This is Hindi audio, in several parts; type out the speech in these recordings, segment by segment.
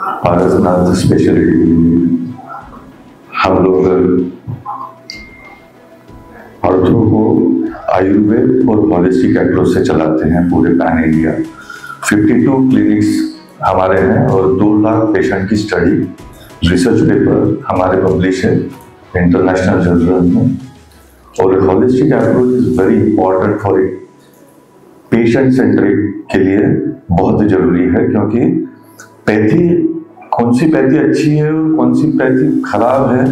पारसनाथ स्पेशलिटी हम लोग ऑर्थो को आयुर्वेद और हॉलिस्टिक अप्रोच से चलाते हैं पूरे पैन इंडिया। 52 क्लिनिक्स हमारे हैं और 2 लाख पेशेंट की स्टडी, रिसर्च पेपर हमारे पब्लिश है इंटरनेशनल जर्नल में। और holistic approach is very important for patient centric के लिए बहुत जरूरी है, क्योंकि पैथी कौन सी पैथी अच्छी है और कौन सी पैथी खराब है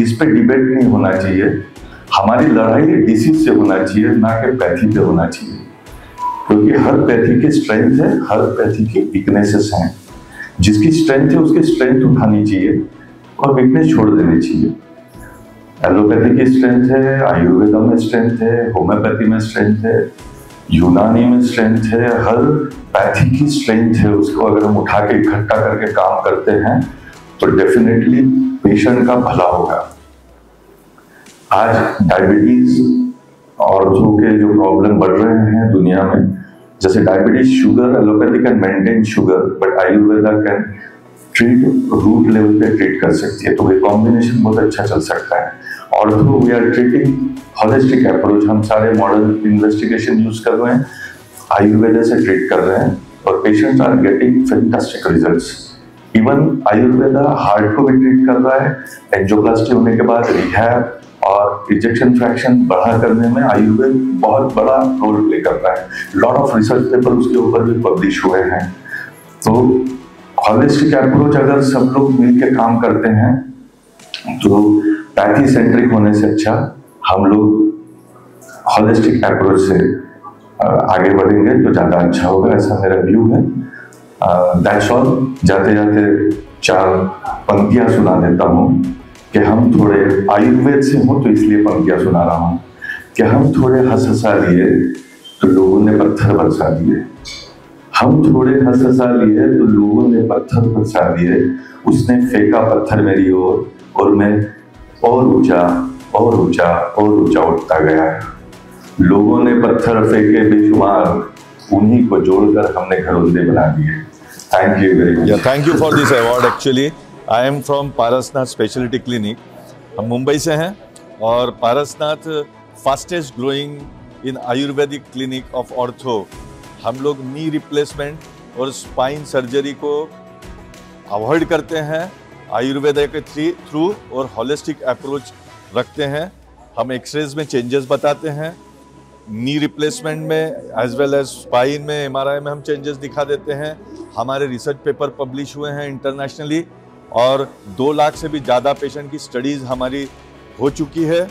इस पे डिबेट नहीं होना चाहिए। हमारी लड़ाई डिसीज से होना चाहिए, ना कि पैथी पे होना चाहिए, क्योंकि हर पैथी की स्ट्रेंथ है, हर पैथी की वीकनेसेस हैं। जिसकी स्ट्रेंथ है उसकी स्ट्रेंथ उठानी चाहिए और वीकनेस छोड़ देनी चाहिए। एलोपैथी की स्ट्रेंथ है, आयुर्वेदा में स्ट्रेंथ है, होम्योपैथी में स्ट्रेंथ है, यूनानी में स्ट्रेंथ है, हर पैथी की स्ट्रेंथ है। उसको अगर हम उठा के इकट्ठा करके काम करते हैं तो डेफिनेटली पेशेंट का भला होगा। आज डायबिटीज और जो के जो प्रॉब्लम बढ़ रहे हैं दुनिया में, जैसे diabetes, sugar, allopathy can maintain sugar but Ayurveda can treat root level पे ट्रीट कर सकती है, तो ये कॉम्बिनेशन बहुत अच्छा चल सकता है। और we are treating holistic approach, हम सारे मॉडर्न इन्वेस्टिगेशन यूज कर रहे हैं, आयुर्वेदा से ट्रीट कर रहे हैं और patients are getting fantastic results. Even Ayurveda heart को भी ट्रीट कर रहा है, एंजियोप्लास्टी होने के बाद रिहैब और इजेक्शन फ्रैक्शन बढ़ा करने में आयुर्वेद बहुत बड़ा रोल प्ले कर रहा है। लॉट ऑफ रिसर्च पेपर उसके ऊपर भी पब्लिश हुए हैं। तो हॉलिस्टिक अप्रोच अगर सब लोग मिलकर काम करते हैं तो पैथी सेंट्रिक होने से अच्छा हम लोग हॉलिस्टिक अप्रोच से आगे बढ़ेंगे तो ज़्यादा अच्छा होगा, ऐसा मेरा व्यू है। That's all. जाते जाते 4 पंक्तियाँ सुना देता हूँ कि हम थोड़े आयुर्वेद से हूँ तो इसलिए पंक्तियाँ सुना रहा हूँ कि हम थोड़े हंस हंसा लिए तो लोगों ने पत्थर बरसा दिए, हम थोड़े हंस हंसा लिए तो लोगों ने पत्थर बरसा दिए, उसने फेंका पत्थर मेरी ओर और मैं और ऊंचा और ऊंचा और ऊंचा उठता गया। लोगों ने पत्थर फेंके बेशुमार, उन्हीं को जोड़कर हमने घरोंदे बना दिए। Thank you very much. Thank you for this award. Actually I am from Parasnath speciality clinic. हम मुंबई से हैं और Parasnath fastest growing in Ayurvedic clinic of ortho. हम लोग नी रिप्लेसमेंट और स्पाइन सर्जरी को अवॉइड करते हैं, आयुर्वेदा के थ्रू और हॉलिस्टिक अप्रोच रखते हैं। हम एक्सरेज में चेंजेस बताते हैं, नी रिप्लेसमेंट में एज वेल एज स्पाइन में, एमआरआई में हम चेंजेस दिखा देते हैं। हमारे रिसर्च पेपर पब्लिश हुए हैं इंटरनेशनली और 2 लाख से भी ज़्यादा पेशेंट की स्टडीज़ हमारी हो चुकी है।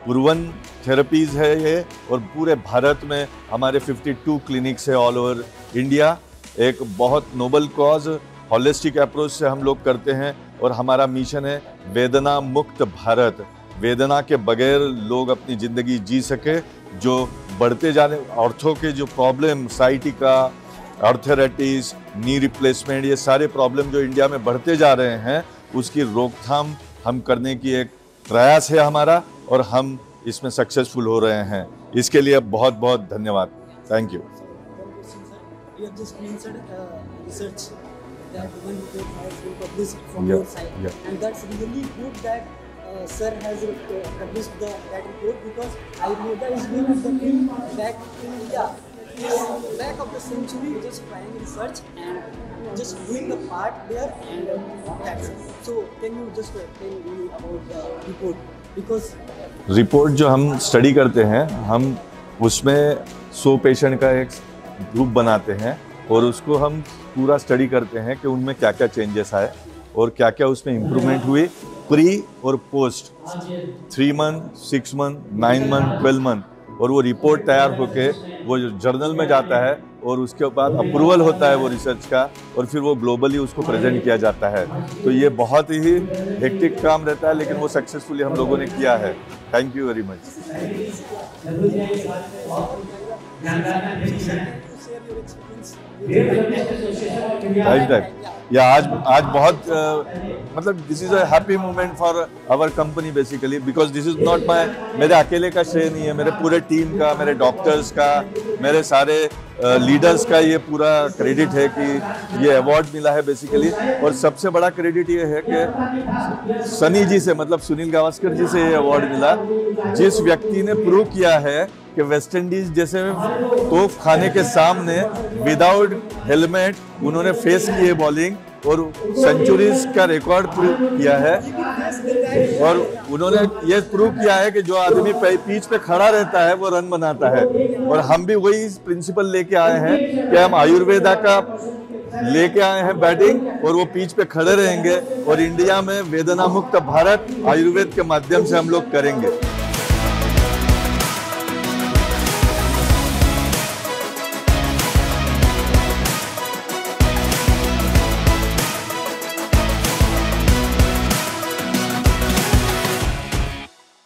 प्रूवन थेरेपीज़ है ये और पूरे भारत में हमारे 52 क्लिनिक्स है ऑल ओवर इंडिया। एक बहुत नोबल कॉज हॉलिस्टिक अप्रोच से हम लोग करते हैं और हमारा मिशन है वेदना मुक्त भारत। वेदना के बगैर लोग अपनी ज़िंदगी जी सके। जो बढ़ते जाने ऑर्थो के जो problem, sciatica, arthritis, knee replacement, ये सारे प्रॉब्लम जो इंडिया में बढ़ते जा रहे हैं उसकी रोकथाम हम करने की एक प्रयास है हमारा और हम इसमें सक्सेसफुल हो रहे हैं। इसके लिए बहुत बहुत धन्यवाद। Thank you. That one report has been published from your side, and that's really good that sir has published that report, because Ayurveda is one of the thing back in India, back of the century, just trying research and just doing the part there, and that's it. So can you just tell me about the report? Because report जो हम स्टडी करते हैं, हम उसमें 100 पेशेंट का एक ग्रुप बनाते हैं और उसको हम पूरा स्टडी करते हैं कि उनमें क्या क्या चेंजेस आए और क्या क्या उसमें इम्प्रूवमेंट हुई प्री और post, 3 month, 6 month, 9 month, 12 month, और वो रिपोर्ट तैयार होके वो जर्नल में जाता है और उसके बाद अप्रूवल होता है वो रिसर्च का और फिर वो ग्लोबली उसको प्रेजेंट किया जाता है। तो ये बहुत ही हेक्टिक काम रहता है, लेकिन वो सक्सेसफुली हम लोगों ने किया है। Thank you very much. Yeah आज बहुत मतलब this is a happy moment for our company basically, because this is not मेरे अकेले का श्रेय नहीं है, मेरे पूरे टीम का, मेरे डॉक्टर्स का, मेरे सारे लीडर्स का ये पूरा क्रेडिट है कि ये अवार्ड मिला है बेसिकली। और सबसे बड़ा क्रेडिट ये है कि सनी जी से, मतलब सुनील गावस्कर जी से ये अवार्ड मिला, जिस व्यक्ति ने प्रूव किया है कि वेस्ट इंडीज जैसे तोप खाने के सामने विदाउट हेलमेट उन्होंने फेस की है बॉलिंग और सेंचुरीज का रिकॉर्ड प्रूव किया है। और उन्होंने ये प्रूव किया है कि जो आदमी पिच पे खड़ा रहता है वो रन बनाता है। और हम भी वही प्रिंसिपल लेके आए हैं कि हम आयुर्वेदा का लेके आए हैं बैटिंग, और वो पिच पे खड़े रहेंगे और इंडिया में वेदना मुक्त भारत आयुर्वेद के माध्यम से हम लोग करेंगे।